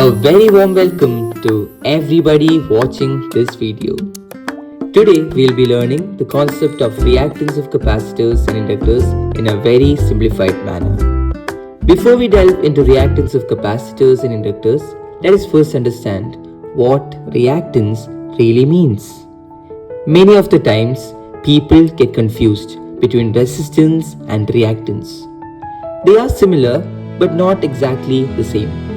A very warm welcome to everybody watching this video. Today we'll be learning the concept of reactance of capacitors and inductors in a very simplified manner. Before we delve into reactance of capacitors and inductors, let us first understand what reactance really means. Many of the times, people get confused between resistance and reactance. They are similar but not exactly the same.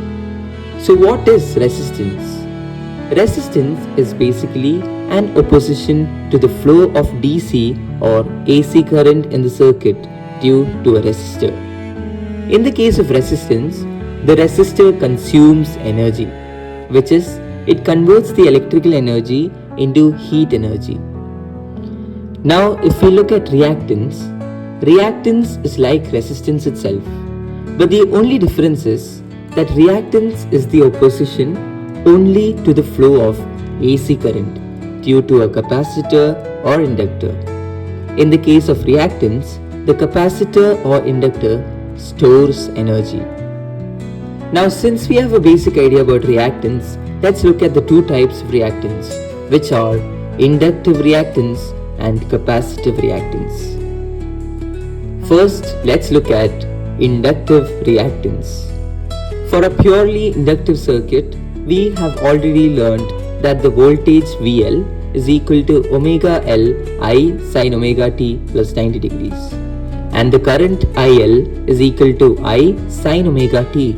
So what is resistance? Resistance is basically an opposition to the flow of DC or AC current in the circuit due to a resistor. In the case of resistance, the resistor consumes energy, which is, it converts the electrical energy into heat energy. Now, if we look at reactance, reactance is like resistance itself, but the only difference is that reactance is the opposition only to the flow of AC current due to a capacitor or inductor. In the case of reactance, the capacitor or inductor stores energy. Now, since we have a basic idea about reactance, let's look at the two types of reactance, which are inductive reactance and capacitive reactance. First, let's look at inductive reactance. For a purely inductive circuit, we have already learned that the voltage VL is equal to omega L I sin omega t plus 90 degrees, and the current IL is equal to I sin omega t.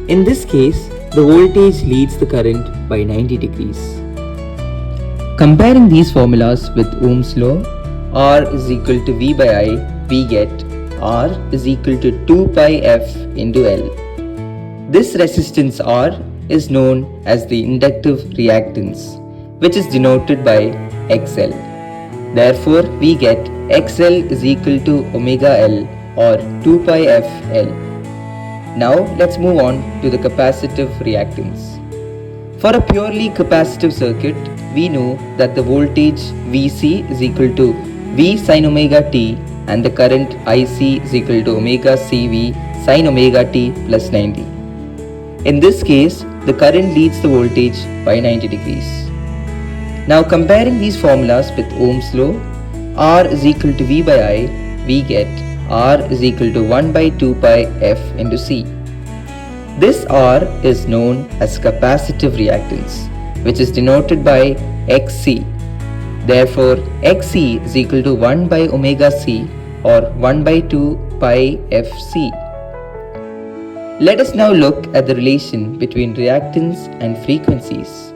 In this case, the voltage leads the current by 90 degrees. Comparing these formulas with Ohm's law, R is equal to V by I, we get R is equal to 2 pi F into L. This resistance R is known as the inductive reactance, which is denoted by XL. Therefore, we get XL is equal to omega L or 2 pi F L. Now, let's move on to the capacitive reactance. For a purely capacitive circuit, we know that the voltage VC is equal to V sin omega t and the current IC is equal to omega CV sin omega t plus 90. In this case, the current leads the voltage by 90 degrees. Now, comparing these formulas with Ohm's law, R is equal to V by I, we get R is equal to 1 by 2 pi F into C. This R is known as capacitive reactance, which is denoted by XC. Therefore, XC is equal to 1 by omega C or 1 by 2 pi FC. Let us now look at the relation between reactance and frequencies.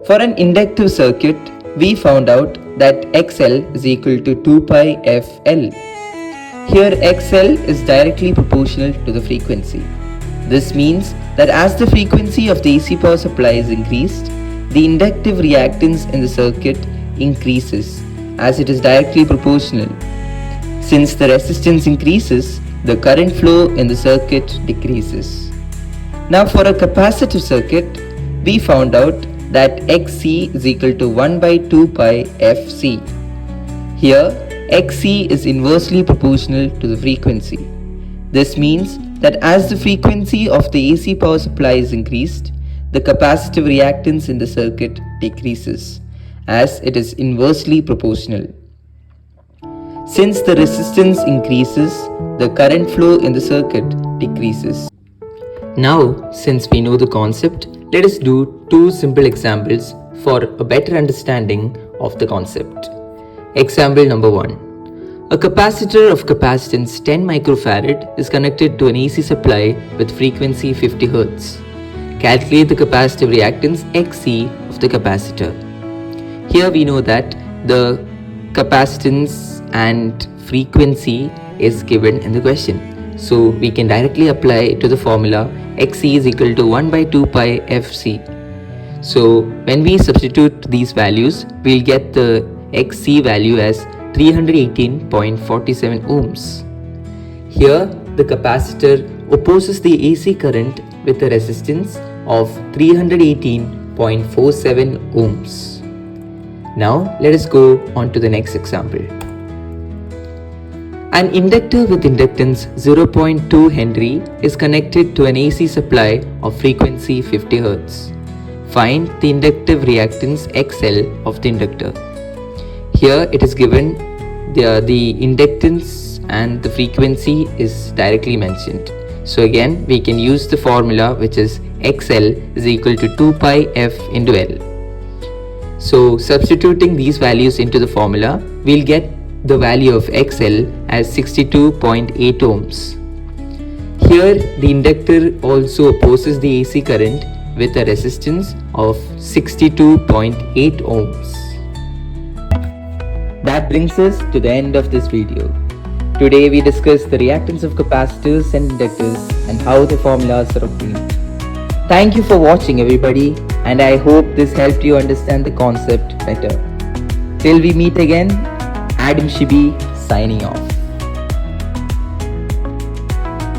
For an inductive circuit, we found out that XL is equal to 2 pi FL. Here XL is directly proportional to the frequency. This means that as the frequency of the AC power supply is increased, the inductive reactance in the circuit increases as it is directly proportional. Since the resistance increases, the current flow in the circuit decreases. Now, for a capacitive circuit, we found out that XC is equal to 1 by 2 pi FC. Here, XC is inversely proportional to the frequency. This means that as the frequency of the AC power supply is increased, the capacitive reactance in the circuit decreases, as it is inversely proportional. Since the resistance increases, the current flow in the circuit decreases. Now, since we know the concept, let us do two simple examples for a better understanding of the concept. Example number 1. A capacitor of capacitance 10 microfarad is connected to an AC supply with frequency 50 Hz. Calculate the capacitive reactance XC of the capacitor. Here we know that the capacitance and frequency is given in the question. So we can directly apply it to the formula XC is equal to 1 by 2 pi FC. So when we substitute these values, we'll get the XC value as 318.47 ohms. Here the capacitor opposes the AC current with a resistance of 318.47 ohms. Now let us go on to the next example. An inductor with inductance 0.2 Henry is connected to an AC supply of frequency 50 Hz. Find the inductive reactance XL of the inductor. Here it is given the inductance and the frequency is directly mentioned. So again we can use the formula, which is XL is equal to 2 pi f into L. So substituting these values into the formula, we'll get the value of XL as 62.8 ohms. Here the inductor also opposes the AC current with a resistance of 62.8 ohms. That brings us to the end of this video. Today we discussed the reactance of capacitors and inductors and how the formulas are obtained. Thank you for watching everybody, and I hope this helped you understand the concept better. Till we meet again, Adam Shibi signing off.